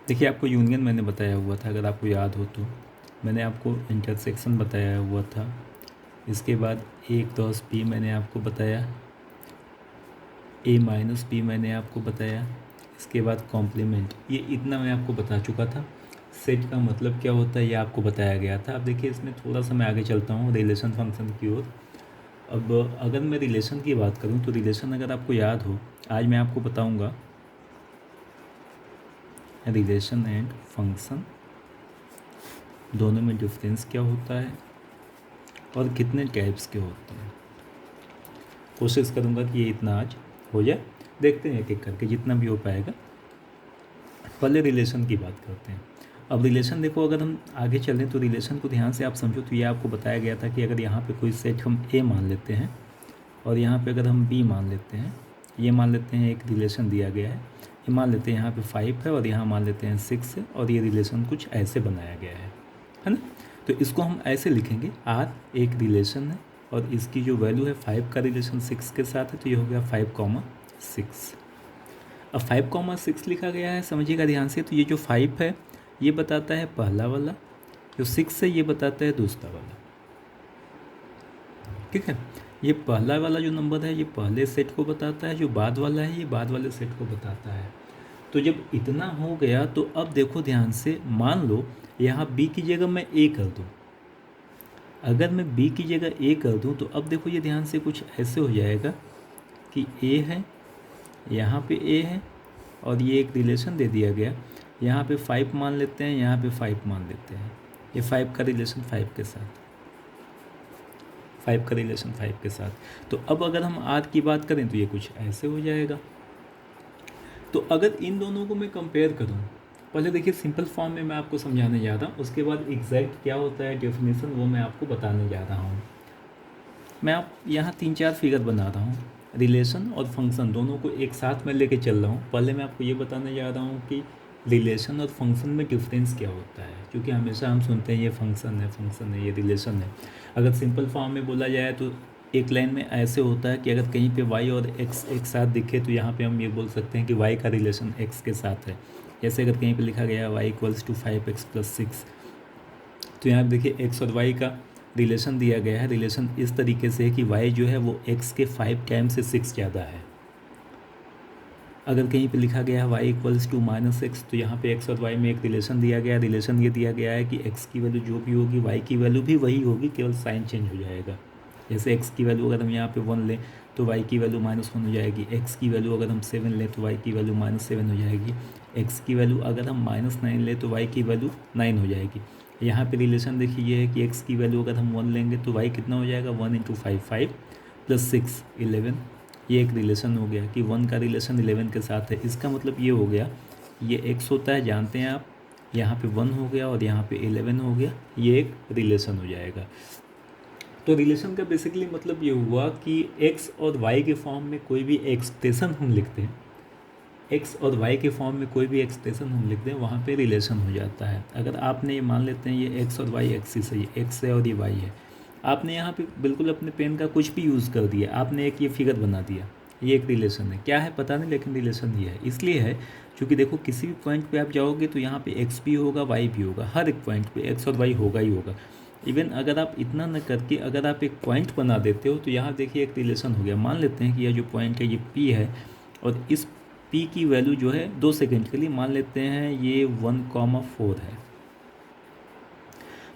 देखिए आपको यूनियन मैंने बताया हुआ था, अगर आपको याद हो तो मैंने आपको इंटरसेक्शन बताया हुआ था। इसके बाद ए क्रॉस बी मैंने आपको बताया, ए माइनस बी मैंने आपको बताया। इसके बाद कॉम्प्लीमेंट, ये इतना मैं आपको बता चुका था। सेट का मतलब क्या होता है ये आपको बताया गया था। अब देखिए इसमें थोड़ा सा मैं आगे चलता हूँ रिलेशन फंक्शन की ओर। अब अगर मैं रिलेशन की बात करूँ तो रिलेशन अगर आपको याद हो, आज मैं आपको बताऊँगा रिलेशन एंड फंक्शन दोनों में डिफरेंस क्या होता है और कितने टाइप्स के होते हैं। कोशिश करूँगा कि ये इतना आज हो जाए, देखते हैं एक एक करके जितना भी हो पाएगा। पहले रिलेशन की बात करते हैं। अब रिलेशन देखो, अगर हम आगे चलें तो रिलेशन को ध्यान से आप समझो तो ये आपको बताया गया था कि अगर यहाँ पे कोई सेट हम ए मान लेते हैं और यहाँ पे अगर हम बी मान लेते हैं, ये मान लेते हैं एक रिलेशन दिया गया है, ये मान लेते हैं यहाँ पे 5 है और यहाँ मान लेते हैं 6 है और ये रिलेशन कुछ ऐसे बनाया गया है ना। तो इसको हम ऐसे लिखेंगे, आर एक रिलेशन है और इसकी जो वैल्यू है 5 का रिलेशन 6 के साथ है, तो ये हो गया 5,6। अब 5,6 लिखा गया है, समझिएगा ध्यान से। तो ये जो 5 है ये बताता है पहला वाला, जो 6 है ये बताता है दूसरा वाला। ठीक है, ये पहला वाला जो नंबर है ये पहले सेट को बताता है, जो बाद वाला है ये बाद वाले सेट को बताता है। तो जब इतना हो गया तो अब देखो ध्यान से, मान लो यहाँ बी की जगह मैं ए कर दूँ। अगर मैं बी की जगह ए कर दूँ तो अब देखो ये ध्यान से कुछ ऐसे हो जाएगा कि ए है, यहाँ पे ए है और ये एक रिलेशन दे दिया गया, यहाँ पे 5 मान लेते हैं, यहाँ पे 5 मान लेते हैं। ये 5 का रिलेशन 5 के साथ, 5 का रिलेशन 5 के साथ। तो अब अगर हम आर की बात करें तो ये कुछ ऐसे हो जाएगा। तो अगर इन दोनों को मैं कंपेयर करूँ, पहले देखिए सिंपल फॉर्म में मैं आपको समझाने जा रहा हूँ, उसके बाद एग्जैक्ट क्या होता है डेफिनेशन वो मैं आपको बताने जा रहा हूँ। मैं आप यहाँ 3-4 फिगर बना रहा हूँ, रिलेशन और फंक्शन दोनों को एक साथ में लेके चल रहा हूँ। पहले मैं आपको ये बताने जा रहा हूँ कि रिलेशन और फंक्शन में डिफरेंस क्या होता है, क्योंकि हमेशा हम सुनते हैं ये फंक्शन है, ये रिलेशन है। अगर सिंपल फॉर्म में बोला जाए तो एक लाइन में ऐसे होता है कि अगर कहीं पे y और x एक साथ दिखे तो यहाँ पे हम ये बोल सकते हैं कि y का रिलेशन x के साथ है। जैसे अगर कहीं पे लिखा गया y = 5x + 6, तो यहाँ देखिए x और y का रिलेशन दिया गया है। रिलेशन इस तरीके से है कि y जो है वो x के 5 टाइम्स से 6 ज़्यादा है। अगर कहीं पे लिखा गया है y = -x, तो यहाँ पे x और y में एक रिलेशन दिया गया है। रिलेशन ये दिया गया है कि x की वैल्यू जो भी होगी y की वैल्यू भी वही होगी, केवल साइन चेंज हो जाएगा। जैसे x की वैल्यू अगर हम यहाँ पे 1 लें तो y की वैल्यू -1 हो जाएगी। x की वैल्यू अगर हम 7 लें तो y की वैल्यू -7 हो जाएगी। x की वैल्यू अगर हम -9 लें तो y की वैल्यू 9 हो जाएगी। यहाँ पे रिलेशन देखिए ये है कि x की वैल्यू अगर हम 1 लेंगे तो y कितना हो जाएगा, 1 × 5 5 + 6 11। ये एक रिलेशन हो गया कि 1 का रिलेशन 11 के साथ है। इसका मतलब ये हो गया, ये x होता है जानते हैं आप, यहाँ पे 1 हो गया और यहाँ पे 11 हो गया, ये एक रिलेशन हो जाएगा। तो रिलेशन का बेसिकली मतलब ये हुआ कि x और y के फॉर्म में कोई भी एक्सप्रेशन हम लिखते हैं, x और y के फॉर्म में कोई भी एक्सप्रेशन हम लिखते हैं, वहाँ पे रिलेशन हो जाता है। अगर आपने ये मान लेते हैं ये x और y एक्सिस है, ये x है और ये y है, आपने यहाँ पे बिल्कुल अपने पेन का कुछ भी यूज़ कर दिया, आपने एक ये फिगर बना दिया, ये एक रिलेशन है। क्या है पता नहीं, लेकिन रिलेशन ये है। इसलिए है क्योंकि देखो किसी भी पॉइंट पे आप जाओगे तो यहाँ पे x भी होगा y भी होगा, हर एक पॉइंट पे x और y होगा ही होगा। इवन अगर आप इतना न करके अगर आप एक पॉइंट बना देते हो तो यहाँ देखिए एक रिलेशन हो गया। मान लेते हैं कि यह जो पॉइंट है ये P है और इस P की वैल्यू जो है 2 सेकेंड के लिए मान लेते हैं ये 1,4 है।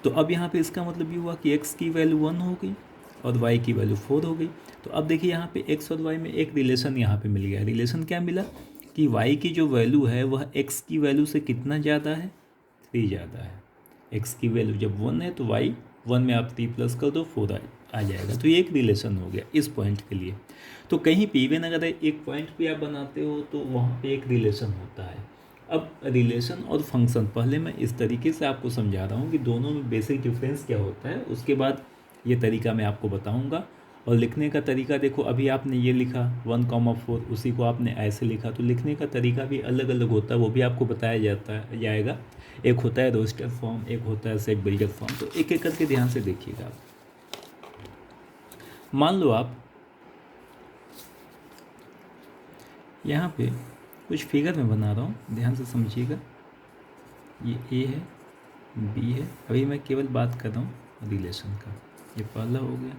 तो अब यहाँ पे इसका मतलब ये हुआ कि x की वैल्यू 1 हो गई और y की वैल्यू 4 हो गई। तो अब देखिए यहाँ पे x और y में एक रिलेशन यहाँ पे मिल गया। रिलेशन क्या मिला कि y की जो वैल्यू है वह x की वैल्यू से कितना ज़्यादा है, 3 ज़्यादा है। x की वैल्यू जब 1 है तो y 1 में आप 3 प्लस कर दो 4 आ जाएगा। तो ये एक रिलेशन हो गया इस पॉइंट के लिए। तो कहीं पे इवन अगर एक पॉइंट पे आप बनाते हो तो वहाँ पे एक रिलेशन होता है। अब रिलेशन और फंक्शन पहले मैं इस तरीके से आपको समझा रहा हूँ कि दोनों में बेसिक डिफरेंस क्या होता है, उसके बाद ये तरीका मैं आपको बताऊँगा। और लिखने का तरीका देखो, अभी आपने ये लिखा 1,4, उसी को आपने ऐसे लिखा, तो लिखने का तरीका भी अलग अलग होता है, वो भी आपको बताया जाएगा। एक होता है रोस्टर फॉर्म, एक होता है सेट बिल्डर फॉर्म। तो एक एक करके ध्यान से देखिएगा आप। मान लो आप यहाँ पे कुछ फिगर में बना रहा हूँ, ध्यान से समझिएगा। ये ए है, बी है। अभी मैं केवल बात कर रहा हूँ रिलेशन का। ये पहला हो गया,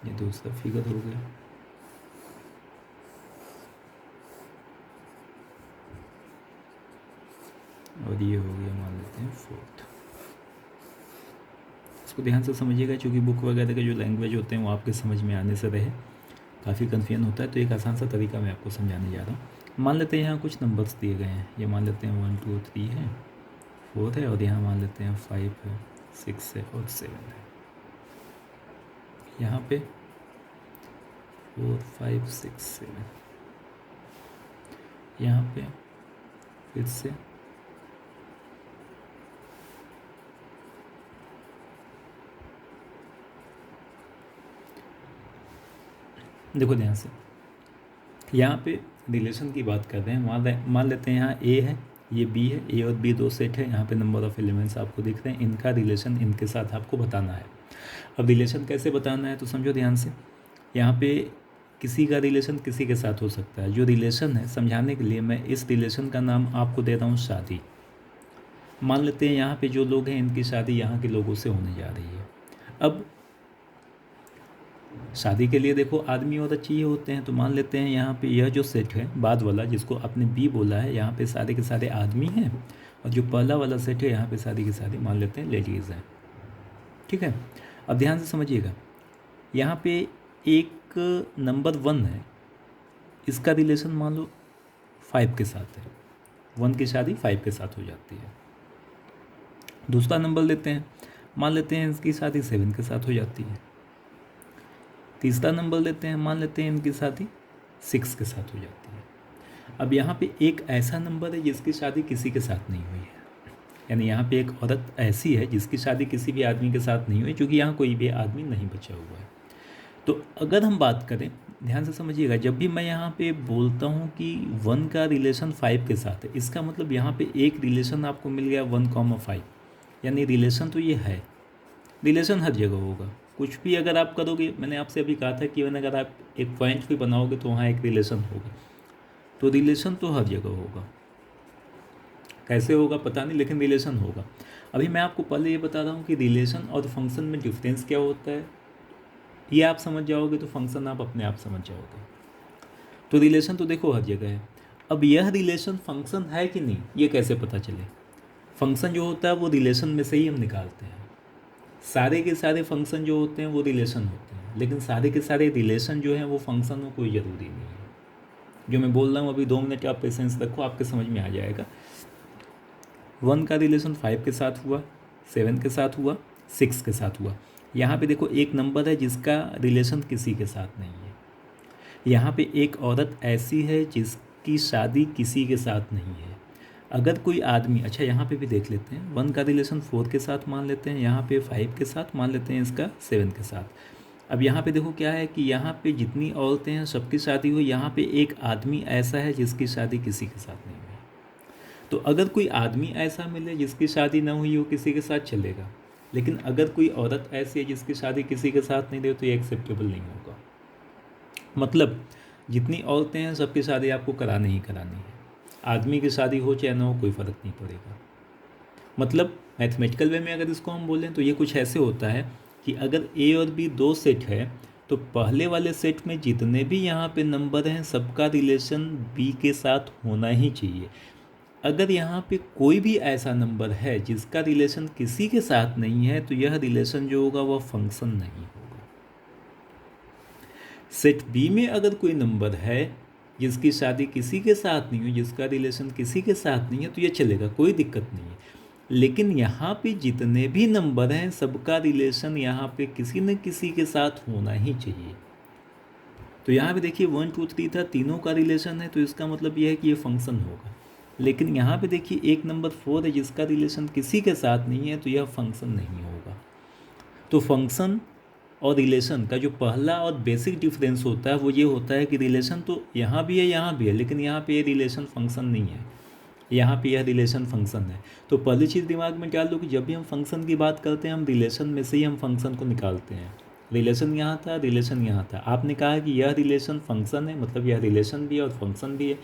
ये दूसरा फिगर हो गया, और ये हो गया मान लेते हैं फोर्थ। इसको ध्यान से समझिएगा, क्योंकि बुक वगैरह के जो लैंग्वेज होते हैं वो आपके समझ में आने से रहे, काफ़ी कन्फ्यूजन होता है। तो एक आसान सा तरीका मैं आपको समझाने जा रहा हूँ। मान लेते हैं यहाँ कुछ नंबर्स दिए गए हैं, ये मान लेते हैं 1 2 3 है, 4 है, और यहाँ मान लेते हैं 5 है, 6 है और 7 है। यहाँ पे 4 5 6 7, यहाँ पे फिर से देखो ध्यान से, यहाँ पे रिलेशन की बात कर रहे हैं। मान लेते हैं यहाँ ए है, ये बी है, ए और बी दो सेट है, यहाँ पे नंबर ऑफ एलिमेंट्स आपको दिख रहे हैं, इनका रिलेशन इनके साथ आपको बताना है। अब रिलेशन कैसे बताना है तो समझो ध्यान से, यहाँ पे किसी का रिलेशन किसी के साथ हो सकता है। जो रिलेशन है समझाने के लिए मैं इस रिलेशन का नाम आपको दे रहा हूँ शादी। मान लेते हैं यहाँ पे जो लोग हैं इनकी शादी यहाँ के लोगों से होने जा रही है। अब शादी के लिए देखो आदमी और चाहिए होते हैं, तो मान लेते हैं यहाँ पे यह जो सेट है बाद वाला जिसको आपने बी बोला है, यहाँ पे सारे के सारे आदमी हैं, और जो पहला वाला सेट है यहाँ पे सारी की सारी मान लेते हैं लेडीज़ हैं। ठीक है, अब ध्यान से समझिएगा, यहाँ पे एक नंबर 1 है, इसका रिलेशन मान लो 5 के साथ है, 1 की शादी 5 के साथ हो जाती है। दूसरा नंबर लेते हैं, मान लेते हैं इसकी शादी 7 के साथ हो जाती है। तीसरा नंबर लेते हैं, मान लेते हैं इनकी शादी 6 के साथ हो जाती है। अब यहाँ पे एक ऐसा नंबर है जिसकी शादी किसी के साथ नहीं हुई है, यानी यहाँ पे एक औरत ऐसी है जिसकी शादी किसी भी आदमी के साथ नहीं हुई, क्योंकि यहाँ कोई भी आदमी नहीं बचा हुआ है। तो अगर हम बात करें, ध्यान से समझिएगा, जब भी मैं यहाँ पे बोलता हूँ कि 1 का रिलेशन 5 के साथ है, इसका मतलब यहाँ पे एक रिलेशन आपको मिल गया 1,5, यानी रिलेशन तो ये है। रिलेशन हर जगह होगा, कुछ भी अगर आप करोगे, मैंने आपसे अभी कहा था कि अगर आप एक पॉइंट भी बनाओगे तो वहाँ एक रिलेशन होगा, तो रिलेशन तो हर जगह होगा। कैसे होगा पता नहीं, लेकिन रिलेशन होगा। अभी मैं आपको पहले ये बता रहा हूँ कि रिलेशन और फंक्शन में डिफरेंस क्या होता है, ये आप समझ जाओगे तो फंक्शन आप अपने आप समझ जाओगे। तो रिलेशन तो देखो हर जगह है। अब यह रिलेशन फंक्शन है कि नहीं, ये कैसे पता चले? फंक्शन जो होता है वो रिलेशन में से ही हम निकालते हैं। सारे के सारे फंक्शन जो होते हैं वो रिलेशन होते हैं, लेकिन सारे के सारे रिलेशन जो हैं वो फंक्शन में कोई ज़रूरी नहीं है। जो मैं बोल रहा हूँ अभी 2 मिनट आप पेशेंस रखो, आपके समझ में आ जाएगा। 1 का रिलेशन 5 के साथ हुआ, 7 के साथ हुआ, 6 के साथ हुआ। यहाँ पे देखो एक नंबर है जिसका रिलेशन किसी के साथ नहीं है। यहाँ पे एक औरत ऐसी है जिसकी शादी किसी के साथ नहीं है। अगर कोई आदमी, अच्छा यहाँ पे भी देख लेते हैं, 1 का रिलेशन 4 के साथ मान लेते हैं, यहाँ पे 5 के साथ मान लेते हैं, इसका 7 के साथ। अब यहाँ पे देखो क्या है कि यहाँ पे जितनी औरतें हैं सबकी शादी हुई, यहाँ पे एक आदमी ऐसा है जिसकी शादी किसी के साथ नहीं हुई। तो अगर कोई आदमी ऐसा मिले जिसकी शादी ना हुई हो किसी के साथ चलेगा, लेकिन अगर कोई औरत ऐसी है जिसकी शादी किसी के साथ नहीं दे तो ये एक्सेप्टेबल नहीं होगा। मतलब जितनी औरतें हैं सबकी शादी आपको करानी ही करानी है, आदमी की शादी हो चाहे ना हो कोई फ़र्क नहीं पड़ेगा। मतलब मैथमेटिकल वे में अगर इसको हम बोलें तो ये कुछ ऐसे होता है कि अगर ए और बी 2 सेट है तो पहले वाले सेट में जितने भी यहाँ पे नंबर हैं सबका रिलेशन बी के साथ होना ही चाहिए। अगर यहाँ पे कोई भी ऐसा नंबर है जिसका रिलेशन किसी के साथ नहीं है तो यह रिलेशन जो होगा वह फंक्शन नहीं होगा। सेट बी में अगर कोई नंबर है जिसकी शादी किसी के साथ नहीं है, जिसका रिलेशन किसी के साथ नहीं है, तो यह चलेगा, कोई दिक्कत नहीं है। लेकिन यहाँ पे जितने भी नंबर हैं सबका रिलेशन यहाँ पे किसी न किसी के साथ होना ही चाहिए। तो यहाँ पे देखिए 1 2 3 था, तीनों का रिलेशन है, तो इसका मतलब यह है कि ये फंक्शन होगा। लेकिन यहाँ पे देखिए एक नंबर 4 है जिसका रिलेशन किसी के साथ नहीं है, तो यह फंक्शन नहीं होगा। तो फंक्शन और रिलेशन का जो पहला और बेसिक डिफरेंस होता है वो ये होता है कि रिलेशन तो यहाँ भी है यहाँ भी है, लेकिन यहाँ पे ये रिलेशन फंक्शन नहीं है, यहाँ पे यह रिलेशन फंक्शन है। तो पहली चीज़ दिमाग में डाल लो कि जब भी हम फंक्शन की बात करते हैं हम रिलेशन में से ही हम फंक्शन को निकालते हैं। रिलेशन यहाँ था, रिलेशन यहाँ था, आपने कहा कि यह रिलेशन फंक्शन है, मतलब यह रिलेशन भी है और फंक्शन भी है।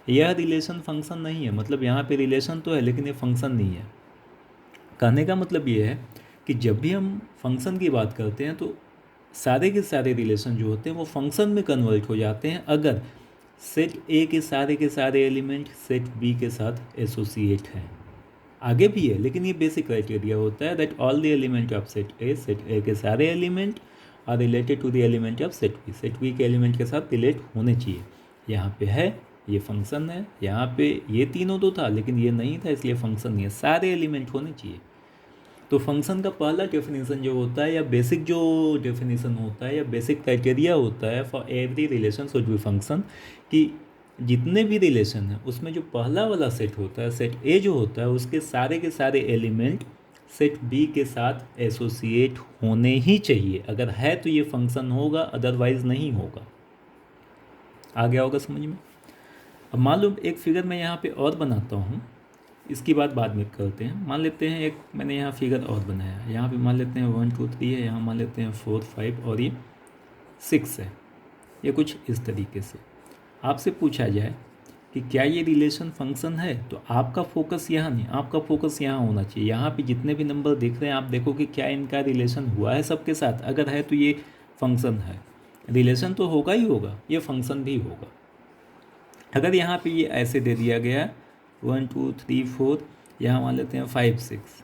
यह रिलेशन फंक्शन नहीं है, मतलब यहाँ पे रिलेशन तो है लेकिन ये फंक्शन नहीं है। कहने का मतलब ये है कि जब भी हम फंक्शन की बात करते हैं तो सारे के सारे रिलेशन जो होते हैं वो फंक्शन में कन्वर्ट हो जाते हैं अगर सेट ए के सारे एलिमेंट सेट बी के साथ एसोसिएट हैं। आगे भी है लेकिन ये बेसिक क्राइटेरिया होता है that all the element of set A के सारे element are related to the element of set B के एलिमेंट के साथ रिलेट होने चाहिए। यहाँ पे है, ये फंक्शन है, यहाँ पे ये तीनों तो था लेकिन ये नहीं था इसलिए फंक्शन नहीं है, सारे एलिमेंट होने चाहिए। तो फंक्शन का पहला डेफिनेशन जो होता है या बेसिक जो डेफिनेशन होता है या बेसिक क्राइटेरिया होता है for every relation should be function, कि जितने भी रिलेशन हैं उसमें जो पहला वाला सेट होता है, सेट ए जो होता है, उसके सारे के सारे एलिमेंट सेट बी के साथ एसोसिएट होने ही चाहिए। अगर है तो ये फंक्शन होगा, अदरवाइज नहीं होगा। आ गया होगा समझ में। अब मान लो एक फिगर मैं यहाँ पे और बनाता हूँ, इसकी बात बाद में करते हैं। मान लेते हैं एक मैंने यहाँ फिगर और बनाया, यहाँ पे मान लेते हैं 1 2 3 है, यहाँ मान लेते हैं 4 5 और ये 6 है। ये कुछ इस तरीके से आपसे पूछा जाए कि क्या ये रिलेशन फंक्शन है, तो आपका फोकस यहाँ नहीं, आपका फोकस यहाँ होना चाहिए। यहाँ पे जितने भी नंबर दिख रहे हैं आप देखो कि क्या इनका रिलेशन हुआ है सबके साथ। अगर है तो ये फंक्शन है, रिलेशन तो होगा ही होगा, ये फंक्शन भी होगा। अगर यहाँ पे ये ऐसे दे दिया गया 1 2 3 4, यहाँ मान लेते हैं 5 6,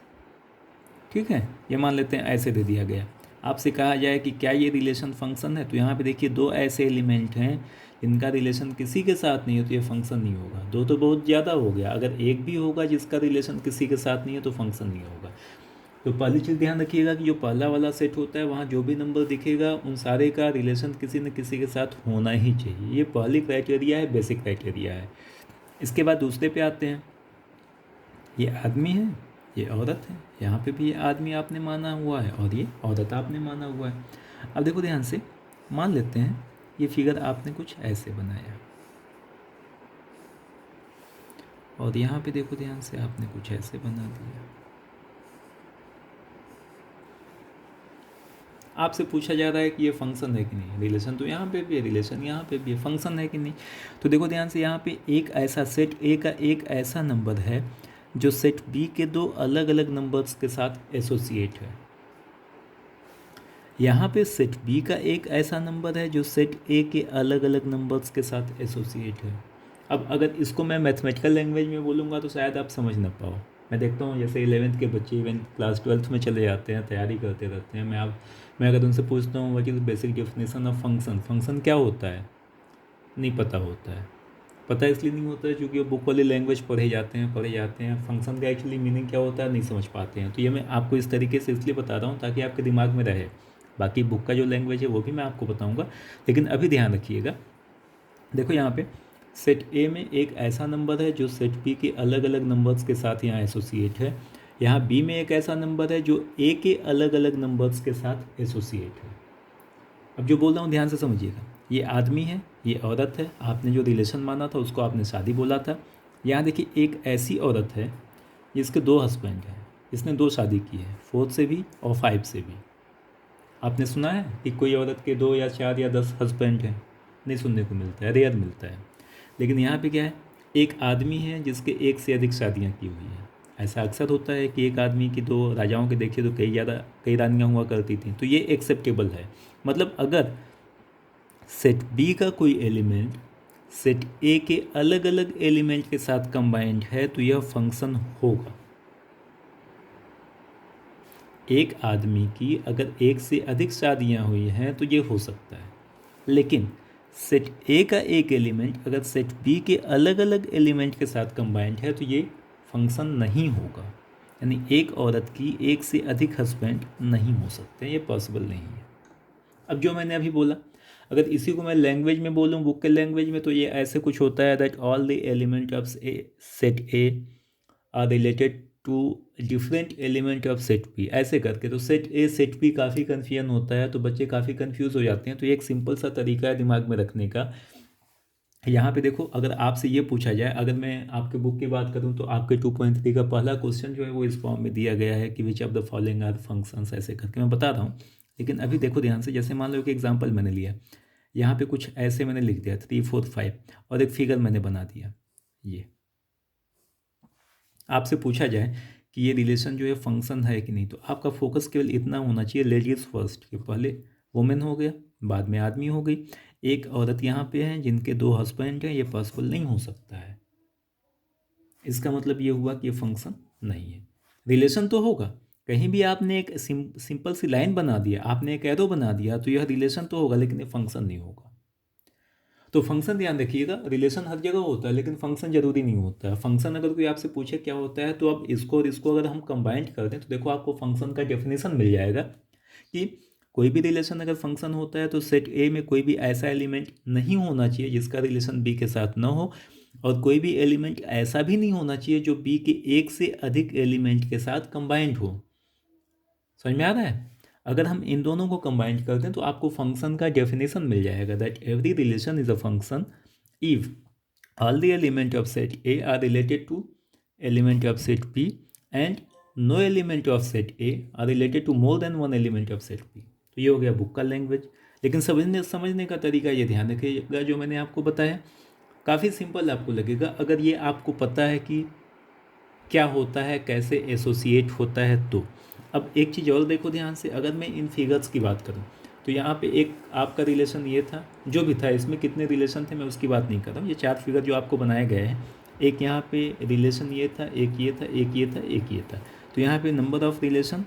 ठीक है, ये मान लेते हैं ऐसे दे दिया गया। आपसे कहा जाए कि क्या ये रिलेशन फंक्शन है, तो यहाँ पे देखिए दो ऐसे एलिमेंट हैं इनका रिलेशन किसी के साथ नहीं है तो ये फंक्शन नहीं होगा। दो तो बहुत ज़्यादा हो गया, अगर एक भी होगा जिसका रिलेशन किसी के साथ नहीं है तो फंक्शन नहीं होगा। तो पहली चीज़ ध्यान रखिएगा कि जो पहला वाला सेट होता है वहाँ जो भी नंबर दिखेगा उन सारे का रिलेशन किसी न किसी के साथ होना ही चाहिए। ये पहली क्राइटेरिया है, बेसिक क्राइटेरिया है। इसके बाद दूसरे पे आते हैं। ये आदमी है, ये औरत है, यहाँ पे भी ये आदमी आपने माना हुआ है और ये औरत आपने माना हुआ है। अब देखो ध्यान से, मान लेते हैं ये फिगर आपने कुछ ऐसे बनाया और यहाँ पे देखो ध्यान से आपने कुछ ऐसे बना दिया। आपसे पूछा जा रहा है कि ये फंक्शन है कि नहीं, रिलेशन तो यहाँ पे भी है, रिलेशन यहाँ पे भी है, फंक्शन है कि नहीं। तो देखो ध्यान से, यहाँ पे एक ऐसा सेट ए का एक ऐसा नंबर है जो सेट बी के दो अलग अलग नंबर्स के साथ एसोसिएट है। यहाँ पे सेट बी का एक ऐसा नंबर है जो सेट ए के अलग अलग नंबर्स के साथ एसोसिएट है। अब अगर इसको मैं मैथमेटिकल लैंग्वेज में बोलूँगा तो शायद आप समझ ना पाओ। मैं देखता हूँ जैसे 11th के बच्चे इवन क्लास 12th में चले जाते हैं, तैयारी करते रहते हैं। मैं अगर उनसे पूछता हूँ what is basic definition of function, function क्या होता है, नहीं पता होता है। पता इसलिए नहीं होता है क्योंकि वो बुक वाली लैंग्वेज पढ़े जाते हैं। फंक्शन का एक्चुअली मीनिंग क्या होता है नहीं समझ पाते हैं। तो ये मैं आपको इस तरीके से इसलिए बता रहा हूँ ताकि आपके दिमाग में रहे। बाकी बुक का जो लैंग्वेज है वो भी मैं आपको बताऊँगा, लेकिन अभी ध्यान रखिएगा। देखो यहाँ पे सेट ए में एक ऐसा नंबर है जो सेट बी के अलग अलग नंबर्स के साथ यहाँ एसोसिएट है। यहाँ बी में एक ऐसा नंबर है जो ए के अलग अलग नंबर्स के साथ एसोसिएट है। अब जो बोल रहा हूँ ध्यान से समझिएगा। ये आदमी है, ये औरत है, आपने जो रिलेशन माना था उसको आपने शादी बोला था। यहाँ देखिए एक ऐसी औरत है जिसके दो हस्बैंड हैं, इसने दो शादी की है, 4 से भी और 5 से भी। आपने सुना है कि कोई औरत के 2 या 4 या 10 हस्बैंड हैं? नहीं सुनने को मिलता है, रेयर मिलता है। लेकिन यहाँ पे क्या है, एक आदमी है जिसके एक से अधिक शादियाँ की हुई हैं। ऐसा अक्सर होता है कि एक आदमी की दो, राजाओं के देखिए तो कई रानियाँ हुआ करती थी, तो ये एक्सेप्टेबल है। मतलब अगर सेट बी का कोई एलिमेंट सेट ए के अलग अलग एलिमेंट के साथ कंबाइंड है तो यह फंक्शन होगा। एक आदमी की अगर एक से अधिक शादियां हुई हैं तो ये हो सकता है, लेकिन सेट ए का एक एलिमेंट अगर सेट बी के अलग अलग एलिमेंट के साथ कंबाइंड है तो ये फंक्शन नहीं होगा। यानी एक औरत की एक से अधिक हस्बैंड नहीं हो सकते, ये पॉसिबल नहीं है। अब जो मैंने अभी बोला, अगर इसी को मैं लैंग्वेज में बोलूँ, बुक के लैंग्वेज में, तो ये ऐसे कुछ होता है that all the element of set A are related to different element of set B, ऐसे करके। तो सेट ए सेट बी काफ़ी कन्फ्यूजन होता है, तो बच्चे काफ़ी कन्फ्यूज़ हो जाते हैं। तो ये एक सिंपल सा तरीका है दिमाग में रखने का। यहाँ पे देखो, अगर आपसे ये पूछा जाए, अगर मैं आपके बुक की बात करूँ तो आपके 2.3 का पहला क्वेश्चन जो है वो इस फॉर्म में दिया गया है कि which of the following are functions, ऐसे करके मैं बता रहा हूँ। लेकिन अभी देखो ध्यान से, जैसे मान लो कि एग्जांपल मैंने लिया, यहाँ पे कुछ ऐसे मैंने लिख दिया 3 4 5 और एक फिगर मैंने बना दिया। ये आपसे पूछा जाए कि ये रिलेशन जो है फंक्शन है कि नहीं, तो आपका फोकस केवल इतना होना चाहिए, लेडीज़ फर्स्ट, कि पहले वुमेन हो गया, बाद में आदमी हो गई, एक औरत यहाँ पे है जिनके 2 हस्बैंड हैं, ये पॉसिबल नहीं हो सकता है। इसका मतलब ये हुआ कि ये फंक्शन नहीं है। रिलेशन तो होगा, कहीं भी आपने एक सिंपल सी लाइन बना दिया, आपने एक एरो बना दिया, तो यह रिलेशन तो होगा, लेकिन ये फंक्शन नहीं होगा। तो फंक्शन ध्यान रखिएगा, रिलेशन हर जगह होता है लेकिन फंक्शन जरूरी नहीं होता है। फंक्शन अगर कोई आपसे पूछे क्या होता है, तो अब इसको और इसको अगर हम कंबाइंड कर दें तो देखो आपको फंक्शन का डेफिनेशन मिल जाएगा कि कोई भी रिलेशन अगर फंक्शन होता है तो सेट ए में कोई भी ऐसा एलिमेंट नहीं होना चाहिए जिसका रिलेशन बी के साथ ना हो, और कोई भी एलिमेंट ऐसा भी नहीं होना चाहिए जो बी के एक से अधिक एलिमेंट के साथ कंबाइंड हो। समझ में आ रहा है? अगर हम इन दोनों को कंबाइन कर दें तो आपको फंक्शन का डेफिनेशन मिल जाएगा, that every relation is a function if all the element of set A are related to element of set B and no element of set A are related to more than one element of set B. तो ये हो गया book का language. लेकिन समझने का तरीका ये ध्यान रखिएगा, जो मैंने आपको बताया काफ़ी सिंपल आपको लगेगा अगर ये आपको पता है कि क्या होता है, कैसे एसोसिएट होता है। तो अब एक चीज़ और देखो ध्यान से, अगर मैं इन फिगर्स की बात करूँ तो यहाँ पे एक आपका रिलेशन ये था, जो भी था, इसमें कितने रिलेशन थे मैं उसकी बात नहीं कर रहा हूँ, ये 4 फिगर जो आपको बनाए गए हैं, एक यहाँ पे रिलेशन ये था, एक ये था, एक ये था, एक ये था। तो यहाँ पे नंबर ऑफ रिलेशन,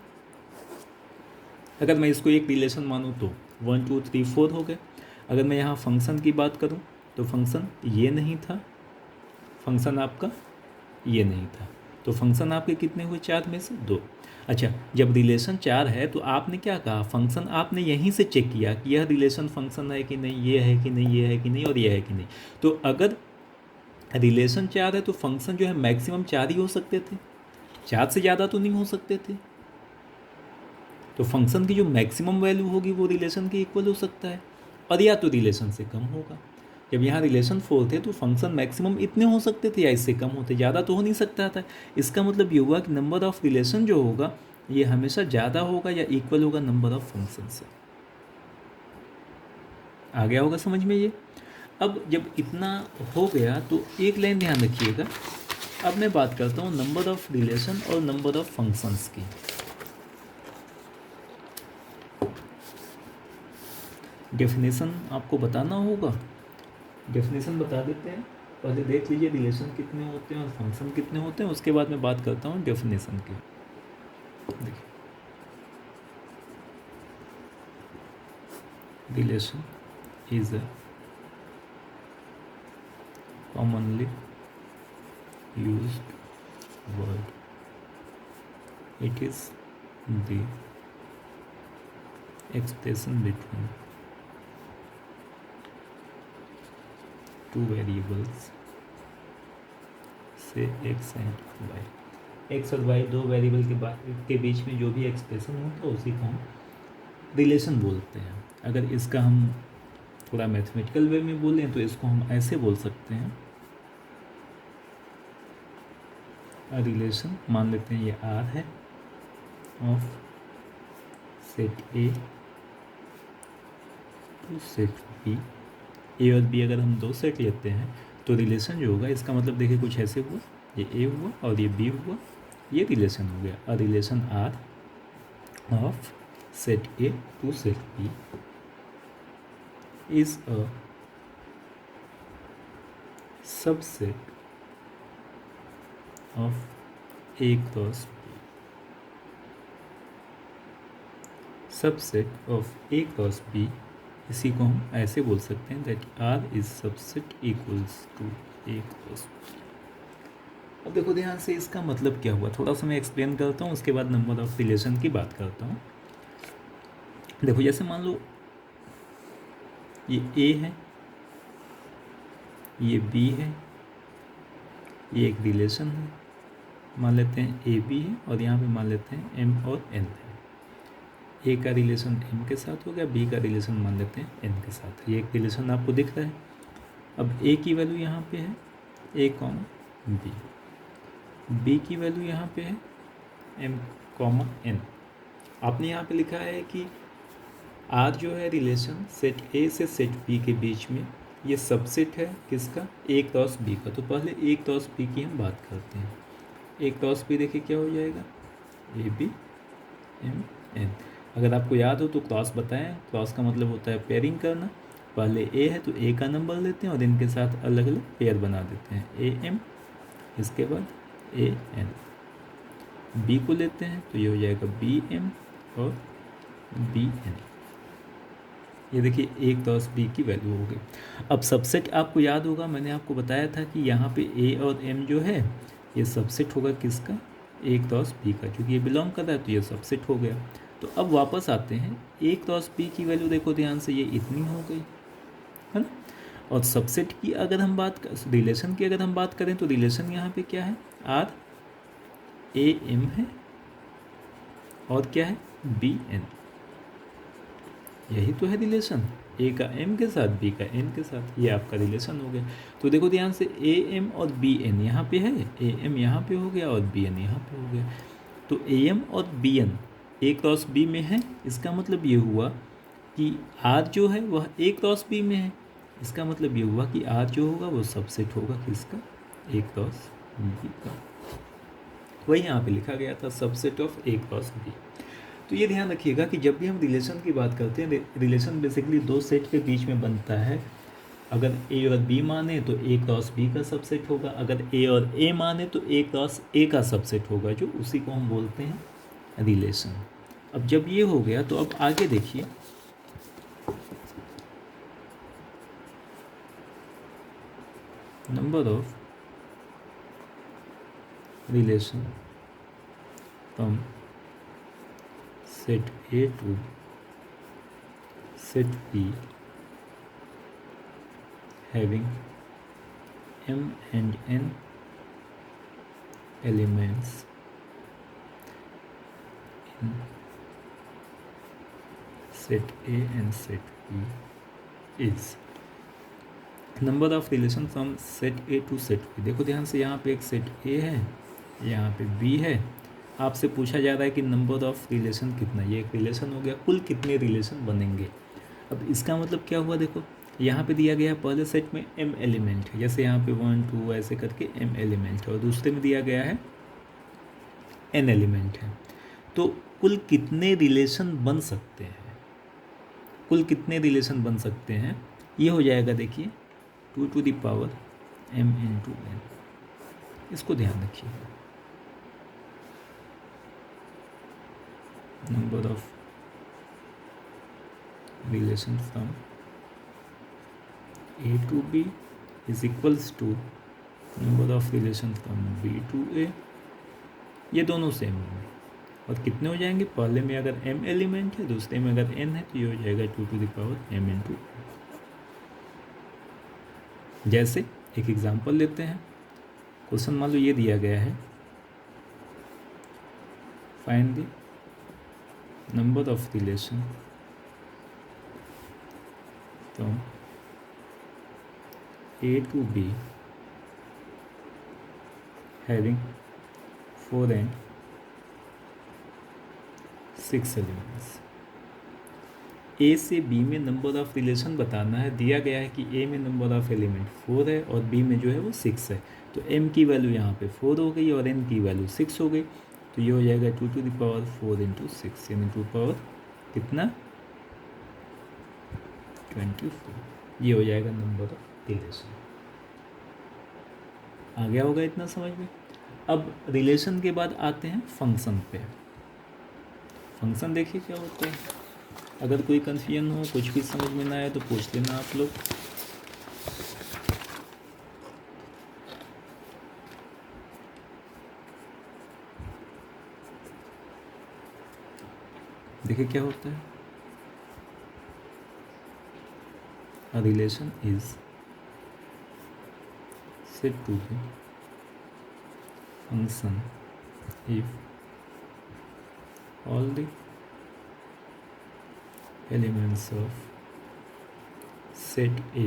अगर मैं इसको एक रिलेशन मानूँ तो 1 2 3 4 हो गए। अगर मैं यहाँ फंक्शन की बात करूँ तो फंक्शन ये नहीं था, फंक्शन आपका ये नहीं था, तो फंक्शन आपके कितने हुए, 4 में से 2। अच्छा, जब रिलेशन 4 है तो आपने क्या कहा, फंक्शन आपने यहीं से चेक किया कि यह रिलेशन फंक्शन है कि नहीं, ये है कि नहीं, ये है कि नहीं, और ये है कि नहीं। तो अगर रिलेशन 4 है तो फंक्शन जो है मैक्सिमम 4 ही हो सकते थे, 4 से ज़्यादा तो नहीं हो सकते थे। तो फंक्शन की जो मैक्सिमम वैल्यू होगी वो रिलेशन के इक्वल हो सकता है, और या तो रिलेशन से कम होगा। जब यहाँ रिलेशन 4 थे तो फंक्शन मैक्सिमम इतने हो सकते थे या इससे कम होते, ज़्यादा तो हो नहीं सकता था। इसका मतलब ये हुआ कि नंबर ऑफ रिलेशन जो होगा ये हमेशा ज़्यादा होगा या इक्वल होगा नंबर ऑफ फंक्शन से। आ गया होगा समझ में ये? अब जब इतना हो गया तो एक लाइन ध्यान रखिएगा, अब मैं बात करता हूँ नंबर ऑफ रिलेशन और नंबर ऑफ फंक्शंस की। डेफिनेशन आपको बताना होगा, डेफिनेशन बता देते हैं। पहले देख लीजिए रिलेशन कितने होते हैं और फंक्शन कितने होते हैं, उसके बाद मैं बात करता हूँ डेफिनेशन की। देखिए, relation is a commonly used word, it is the expression between two variables से एक्स एंड वाई। एक्स और वाई दो वेरिएबल के बीच में जो भी एक्सप्रेशन होता है उसी को हम रिलेशन बोलते हैं। अगर इसका हम थोड़ा मैथमेटिकल वे में बोलें तो इसको हम ऐसे बोल सकते हैं, रिलेशन मान लेते हैं ये आर है of set A to set B. A और बी अगर हम दो सेट लेते हैं तो रिलेशन जो होगा, इसका मतलब देखिए कुछ ऐसे हुआ, ये ए हुआ और ये बी हुआ, ये रिलेशन हो गया। और relation R of set A to set B is a subset of A cross B. Subset of A cross B, इसी को हम ऐसे बोल सकते हैं that R is subset equals to A cross B. अब देखो ध्यान से, इसका मतलब क्या हुआ थोड़ा सा मैं एक्सप्लेन करता हूँ, उसके बाद नंबर ऑफ रिलेशन की बात करता हूँ। देखो जैसे मान लो ये ए है, ये बी है, ये एक रिलेशन है, मान लेते हैं ए बी है, और यहाँ पे मान लेते हैं एम और एन है। ए का रिलेशन एम के साथ हो गया, बी का रिलेशन मान लेते हैं एन के साथ। ये एक रिलेशन आपको दिख रहा है। अब ए की वैल्यू यहाँ पे है ए कॉमा बी, बी की वैल्यू यहाँ पे है एम कॉमा एन। आपने यहाँ पे लिखा है कि आर जो है रिलेशन सेट ए से सेट बी के बीच में, ये सबसेट है किसका, ए क्रॉस बी का। तो पहले ए क्रॉस बी की हम बात करते हैं। ए क्रॉस बी देखिए क्या हो जाएगा, ए बी एम एन। अगर आपको याद हो तो क्रॉस बताएं, क्रॉस का मतलब होता है पेयरिंग करना। पहले ए है तो ए का नंबर लेते हैं और इनके साथ अलग अलग पेयर बना देते हैं, ए एम, इसके बाद ए एन। बी को लेते हैं तो ये हो जाएगा बी एम और बी एन। ये देखिए ए क्रॉस बी की वैल्यू हो गई। अब सबसेट आपको याद होगा, मैंने आपको बताया था कि यहाँ पे ए और एम जो है ये सबसेट होगा किसका, ए क्रॉस बी का, क्योंकि ये बिलोंग कर रहा है तो ये सबसेट हो गया। तो अब वापस आते हैं, ए क्रॉस बी की वैल्यू देखो ध्यान से, ये इतनी हो गई है ना। और सबसेट की अगर हम बात, रिलेशन की अगर हम बात करें तो रिलेशन यहाँ पे क्या है, आर ए एम है और क्या है बी एन। यही तो है रिलेशन, ए का एम के साथ बी का एन के साथ, ये आपका रिलेशन हो गया। तो देखो ध्यान से, ए एम और बी एन यहाँ पे है, ए एम यहाँ पे हो गया और बी एन यहाँ पे हो गया। तो ए एम और B N A cross B में है, इसका मतलब ये हुआ कि आर जो है वह ए क्रॉस बी में है। इसका मतलब ये हुआ कि आर जो होगा वो सबसेट होगा किसका, ए क्रॉस बी का। वही यहाँ पे लिखा गया था, subset of A cross B. तो ये ध्यान रखिएगा कि जब भी हम रिलेशन की बात करते हैं, रिलेशन बेसिकली दो सेट के बीच में बनता है। अगर ए और बी माने तो ए क्रॉस बी का सबसेट होगा, अगर ए और ए माने तो ए क्रॉस ए का सबसेट होगा, जो उसी को हम बोलते हैं रिलेशन। अब जब ये हो गया तो अब आगे देखिए, number of relation from set A to set B having m and n elements in set A and set B is number of relation from set A to set B. देखो ध्यान से, यहाँ पे एक सेट ए है, यहाँ पे B है। आपसे पूछा जा रहा है कि नंबर ऑफ रिलेशन कितना, ये एक रिलेशन हो गया, कुल कितने रिलेशन बनेंगे। अब इसका मतलब क्या हुआ, देखो यहाँ पे दिया गया है पहले सेट में m एलिमेंट है, जैसे यहाँ पे 1 2 ऐसे करके m एलिमेंट है, और दूसरे में दिया गया है n एलिमेंट है। तो कुल कितने रिलेशन बन सकते हैं, कुल कितने रिलेशन बन सकते हैं, ये हो जाएगा देखिए 2 to the power m into n। इसको ध्यान रखिएगा, number of relation from A to B is equals to number of relation from B to A. ये दोनों सेम होंगे, और कितने हो जाएंगे, पहले में अगर m एलिमेंट है, दूसरे में अगर n है, तो ये हो जाएगा 2 to the power m into n। जैसे एक एग्जांपल लेते हैं, क्वेश्चन मान लो ये दिया गया है, find the number of relation from A to B having 4 and 6 elements. A से बी में नंबर ऑफ रिलेशन बताना है, दिया गया है कि ए में नंबर ऑफ एलिमेंट 4 है और बी में जो है वो 6 है। तो m की वैल्यू यहाँ पे 4 हो गई और n की वैल्यू 6 हो गई, तो ये हो जाएगा 2 to the power 4 into 6, यानी 2 पावर कितना 24। ये हो जाएगा नंबर ऑफ रिलेशन। आ गया होगा इतना समझ में। अब रिलेशन के बाद आते हैं फंक्शन पे। फंक्शन देखिए क्या होता है, अगर कोई कन्फ्यूजन हो, कुछ भी समझ में ना आए तो पूछ लेना आप लोग। देखिए क्या होता है, a relation is said to be function if all the elements of set A,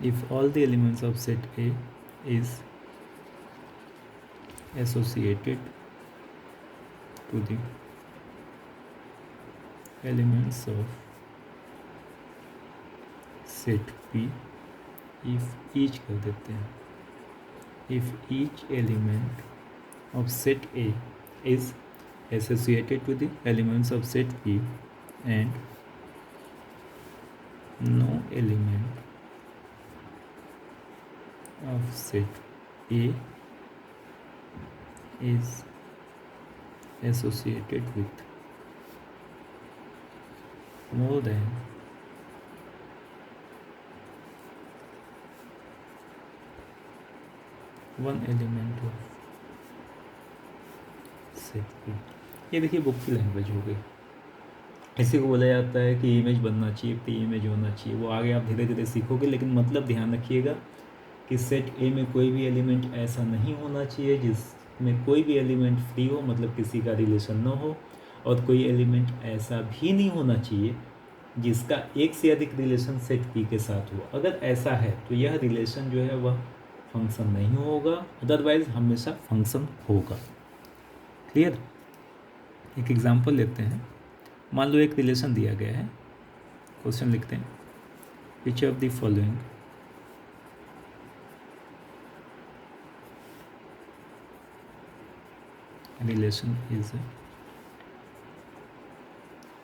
if all the elements of set A is associated to the elements of set P if each कर देते हैं, if each element of set A is associated with the elements of set P and no element of set A is associated with more than one element of ये देखिए book की language हो गई। इसी को बोला जाता है कि इमेज बनना चाहिए, प्री इमेज होना चाहिए। वो आगे आप धीरे धीरे सीखोगे, लेकिन मतलब ध्यान रखिएगा कि सेट ए में कोई भी एलिमेंट ऐसा नहीं होना चाहिए जिसमें कोई भी एलिमेंट फ्री हो, मतलब किसी का रिलेशन ना हो, और कोई एलिमेंट ऐसा भी नहीं होना चाहिए जिसका एक से अधिक रिलेशन सेट पी के साथ हो। अगर ऐसा है तो यह रिलेशन जो है वह फंक्शन नहीं होगा, अदरवाइज हमेशा फंक्शन होगा। क्लियर? एक एग्जांपल लेते हैं। मान लो एक रिलेशन दिया गया है, क्वेश्चन लिखते हैं, विच of the following relation is a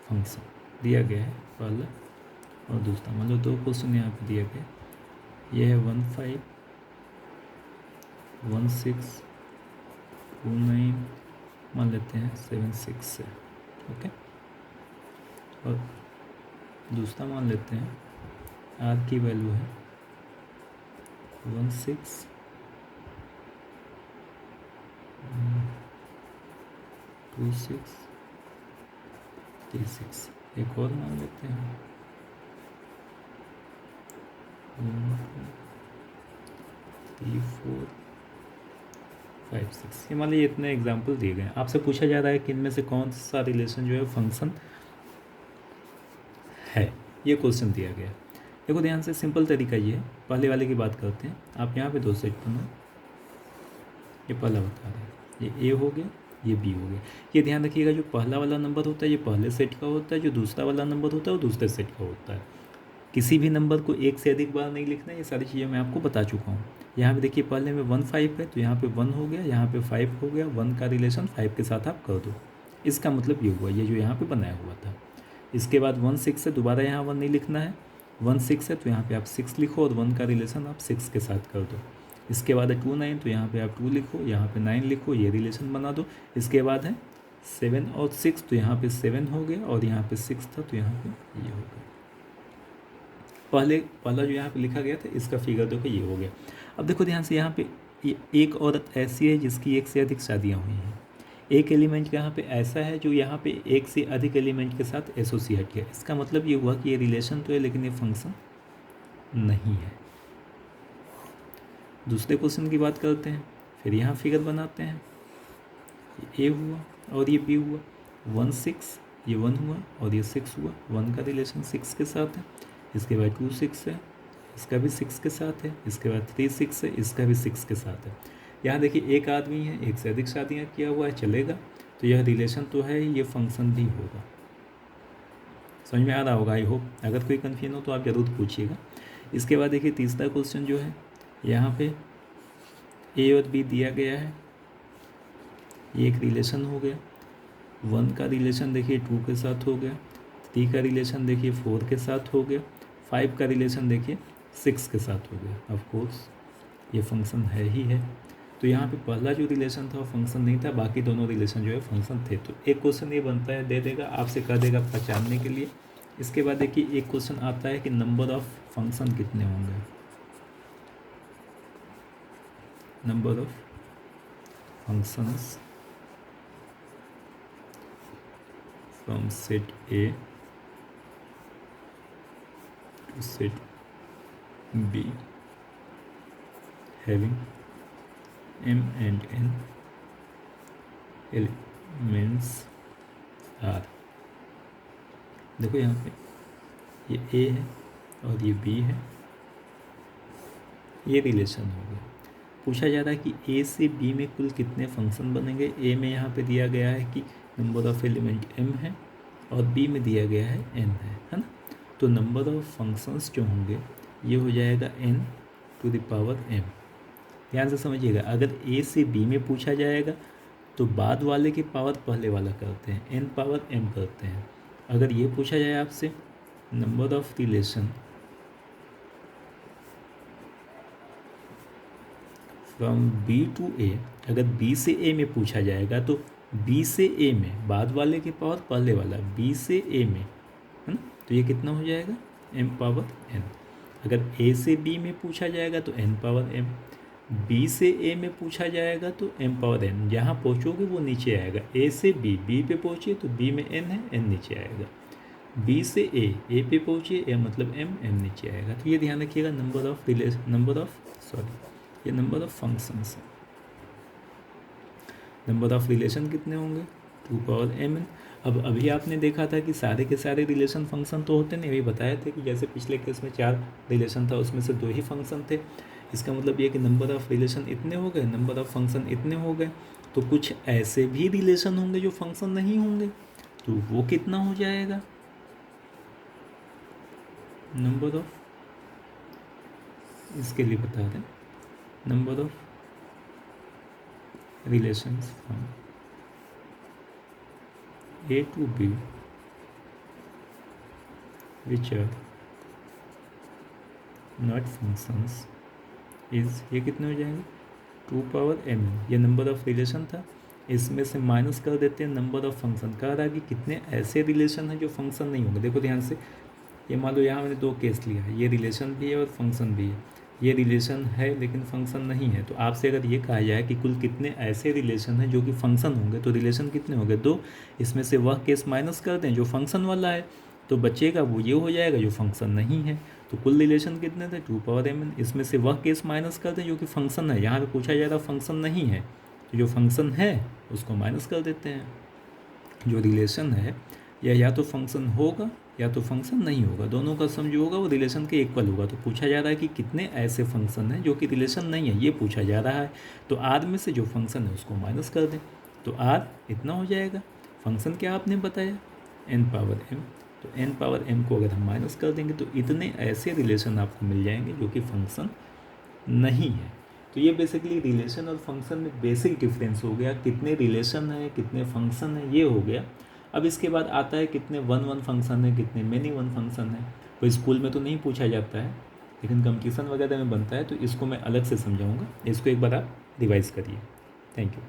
function. दिया गया है पहला और दूसरा। मान लो दो क्वेश्चन यहाँ पे दिया गया, ये है 15, 16, 29, मान लेते हैं 76 से, ओके। और दूसरा मान लेते हैं आर की वैल्यू है 16, 26, 36। एक और मान लेते हैं 3, 4, 5, 6। ये मान लीजिए इतने एग्जाम्पल दिए गए हैं। आपसे पूछा जा रहा है कि इनमें से कौन सा रिलेशन जो है फंक्शन है, ये क्वेश्चन दिया गया है। देखो ध्यान से, सिंपल तरीका ये है। पहले वाले की बात करते हैं। आप यहाँ पे दो सेट बनो, ये पहला बता रहे हैं, ये ए हो गया, ये बी हो गया। ये ध्यान रखिएगा, जो पहला वाला नंबर होता है ये पहले सेट का होता है, जो दूसरा वाला नंबर होता है वो दूसरे सेट का होता है। किसी भी नंबर को एक से अधिक बार नहीं लिखना है, ये सारी चीज़ें मैं आपको बता चुका हूँ। यहाँ पे देखिए पहले में 1 5 है, तो यहाँ पे 1 हो गया, यहाँ पे 5 हो गया। 1 का रिलेशन 5 के साथ आप कर दो, इसका मतलब ये हुआ, ये जो यहाँ पे बनाया हुआ था। इसके बाद 1 6 है, दोबारा यहाँ 1 नहीं लिखना है। 1 6 है तो यहाँ पे आप 6 लिखो और 1 का रिलेशन आप 6 के साथ कर दो। इसके बाद है 2 9, तो यहाँ पे आप 2 लिखो, यहाँ पे 9 लिखो, ये रिलेशन बना दो। इसके बाद है 7 और 6, तो यहाँ पे 7 हो गया और यहाँ पे 6 था, तो यहाँ पे ये हो गया। पहला जो यहाँ पे लिखा गया था इसका फिगर देखो, ये हो गया। अब देखो ध्यान से, यहाँ पे एक औरत ऐसी है जिसकी एक से अधिक शादियाँ हुई हैं। एक एलिमेंट यहाँ पे ऐसा है जो यहाँ पे एक से अधिक एलिमेंट के साथ एसोसिएट है। इसका मतलब ये हुआ कि ये रिलेशन तो है लेकिन ये फंक्शन नहीं है। दूसरे क्वेश्चन की बात करते हैं, फिर यहाँ फिगर बनाते हैं। ए हुआ और ये बी हुआ। 1 6, ये 1 हुआ और ये 6 हुआ। 1 का रिलेशन 6 के साथ है। इसके बाद 2 6 है, इसका भी 6 के साथ है। इसके बाद 3 6 है, इसका भी 6 के साथ है। यहाँ देखिए एक आदमी है, एक से अधिक शादियाँ किया हुआ है, चलेगा, तो यह रिलेशन तो है, ये फंक्शन भी होगा। समझ में आ रहा होगा आई होप। अगर कोई कन्फ्यूजन हो तो आप ज़रूर पूछिएगा। इसके बाद देखिए तीसरा क्वेश्चन जो है, यहाँ पे ए और बी दिया गया है, ये एक रिलेशन हो गया। 1 का रिलेशन देखिए 2 के साथ हो गया। 3 का रिलेशन देखिए 4 के साथ हो गया। 5 का रिलेशन देखिए 6 के साथ हो गया। ऑफ कोर्स ये फंक्शन है ही है। तो यहाँ पे पहला जो रिलेशन था वो फंक्शन नहीं था, बाकी दोनों रिलेशन जो है फंक्शन थे। तो एक क्वेश्चन ये बनता है, दे देगा आपसे, कह देगा पहचानने के लिए। इसके बाद देखिए एक क्वेश्चन आता है कि नंबर ऑफ फंक्शन कितने होंगे। Number of functions from set A to set B having m and n elements are। देखो यहाँ पे ये a है और ये b है, ये रिलेशन हो गया। पूछा जा रहा है कि a से b में कुल कितने फंक्शन बनेंगे। a में यहाँ पे दिया गया है कि नंबर ऑफ एलिमेंट m है और बी में दिया गया है n है ना। तो नंबर ऑफ फंक्शंस जो होंगे ये हो जाएगा n to the power m। ध्यान से समझिएगा, अगर a से b में पूछा जाएगा तो बाद वाले की पावर पहले वाला करते हैं, n पावर m करते हैं। अगर ये पूछा जाए आपसे number of relation from b to a, अगर b से a में पूछा जाएगा तो b से a में बाद वाले की पावर पहले वाला b से a में, है ना। तो ये कितना हो जाएगा m पावर n। अगर a से b में पूछा जाएगा तो n पावर m, b से a में पूछा जाएगा तो m पावर n। जहाँ पहुँचोगे वो नीचे आएगा, a से b, b पे पहुँचिए तो b में n है, n नीचे आएगा। b से a पे पहुँचिए, a मतलब m नीचे आएगा। तो ये ध्यान रखिएगा, ये नंबर ऑफ फंक्शंस है। नंबर ऑफ रिलेशन कितने होंगे 2 पावर mn। अब अभी आपने देखा था कि सारे के सारे रिलेशन फंक्शन तो होते नहीं, अभी बताए थे कि जैसे पिछले केस में 4 रिलेशन था उसमें से 2 ही फंक्शन थे। इसका मतलब ये कि नंबर ऑफ रिलेशन इतने हो गए, नंबर ऑफ फंक्शन इतने हो गए। तो कुछ ऐसे भी रिलेशन होंगे जो फंक्शन नहीं होंगे, तो वो कितना हो जाएगा नंबर ऑफ, इसके लिए बता दें, number of relations from a to b which are not functions is, ये कितने हो जाएंगे 2 पावर m। ये नंबर ऑफ रिलेशन था, इसमें से माइनस कर देते हैं नंबर ऑफ फंक्शन। कह रहा है कि कितने ऐसे रिलेशन हैं जो फंक्शन नहीं होंगे। देखो ध्यान से, ये मान लो यहाँ मैंने 2 केस लिया है, ये रिलेशन भी है और फंक्शन भी है। ये रिलेशन है लेकिन फंक्शन नहीं है, तो आपसे अगर ये कहा जाए कि कुल कितने ऐसे रिलेशन हैं जो कि फंक्शन होंगे, तो रिलेशन कितने होंगे 2। इसमें से वह केस माइनस कर दें जो फंक्शन वाला है, तो बचेगा वो ये हो जाएगा जो फंक्शन नहीं है। तो कुल रिलेशन कितने थे 2 पावर mn। इसमें से वह केस माइनस कर दें जो कि फंक्शन है, यहाँ पे पूछा जा रहा फंक्शन नहीं है, तो जो फंक्शन है उसको माइनस कर देते हैं। जो रिलेशन है या तो फंक्शन होगा या तो फंक्शन नहीं होगा, दोनों का सम जो होगा वो रिलेशन के इक्वल होगा। तो पूछा जा रहा है कि कितने ऐसे फंक्शन हैं जो कि रिलेशन नहीं है, ये पूछा जा रहा है। तो आर में से जो फंक्शन है उसको माइनस कर दें, तो आर इतना हो जाएगा। फंक्शन क्या आपने बताया n पावर m, तो n पावर m को अगर हम माइनस कर देंगे तो इतने ऐसे रिलेशन आपको मिल जाएंगे जो कि फंक्शन नहीं है। तो ये बेसिकली रिलेशन और फंक्शन में बेसिक डिफरेंस हो गया, कितने रिलेशन है कितने फंक्शन है ये हो गया। अब इसके बाद आता है कितने वन फंक्शन है कितने मेनी वन फंक्शन है। कोई स्कूल में तो नहीं पूछा जाता है, लेकिन कंपटीशन वगैरह में बनता है, तो इसको मैं अलग से समझाऊंगा। इसको एक बार आप रिवाइज करिए। Thank you.